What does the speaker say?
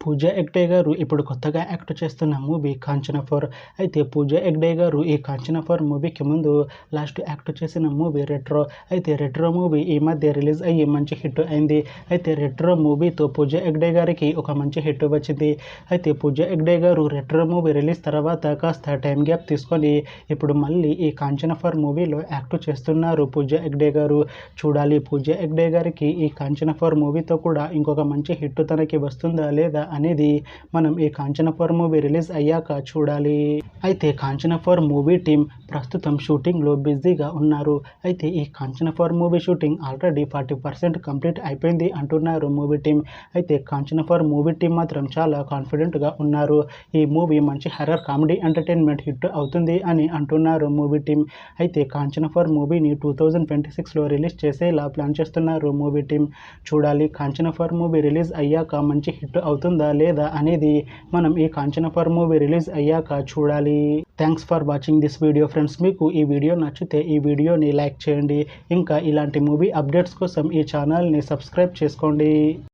పూజా హెగ్డే గారు ఇప్పుడు కొత్తగా యాక్ట్ చేస్తున్న మూవీ కాంచన 4. అయితే పూజా హెగ్డే గారు ఈ కాంచన 4 మూవీకి ముందు లాస్ట్ యాక్ట్ చేసిన మూవీ రెట్రో. అయితే రెట్రో మూవీ ఈ మధ్య రిలీజ్ అయ్యి మంచి హిట్ అయింది. అయితే రెట్రో మూవీతో పూజా హెగ్డే గారికి ఒక మంచి హిట్ వచ్చింది. అయితే పూజా హెగ్డే గారు రెట్రో మూవీ రిలీజ్ తర్వాత కాస్త టైం గ్యాప్ తీసుకొని ఇప్పుడు మళ్ళీ ఈ కాంచన 4 మూవీలో యాక్ట్ చేస్తున్నారు పూజా హెగ్డే గారు. చూడాలి పూజా హెగ్డే గారికి ఈ కాంచన 4 మూవీతో కూడా ఇంకొక మంచి హిట్ తనకి వస్తుందా లేదా అనేది మనం ఈ కాంచన 4 మూవీ రిలీజ్ అయ్యాక చూడాలి. అయితే కాంచన 4 మూవీ టీం ప్రస్తుతం షూటింగ్లో బిజీగా ఉన్నారు. అయితే ఈ Kanchana 4 movie shooting already 40% complete అయిపోయింది అంటున్నారు మూవీ టీం. అయితే కాంచన 4 మూవీ టీం మాత్రం చాలా కాన్ఫిడెంట్గా ఉన్నారు. ఈ మూవీ మంచి హర్రర్ కామెడీ ఎంటర్టైన్మెంట్ హిట్ అవుతుంది అని అంటున్నారు మూవీ టీం. అయితే కాంచన 4 మూవీని 2026లో రిలీజ్ చేసేలా ప్లాన్ చేస్తున్నారు మూవీ టీం. చూడాలి కాంచన 4 మూవీ రిలీజ్ అయ్యాక మంచి హిట్ అవుతుందా లేదా అనేది మనం ఈ కాంచన 4 మూవీ రిలీజ్ అయ్యాక చూడాలి. Thanks for watching this video friends. మీకు ఈ వీడియో నచ్చితే ఈ వీడియోని లైక్ చేయండి. ఇంకా ఇలాంటి మూవీ అప్డేట్స్ కోసం ఈ ఛానల్ని సబ్స్క్రైబ్ చేసుకోండి.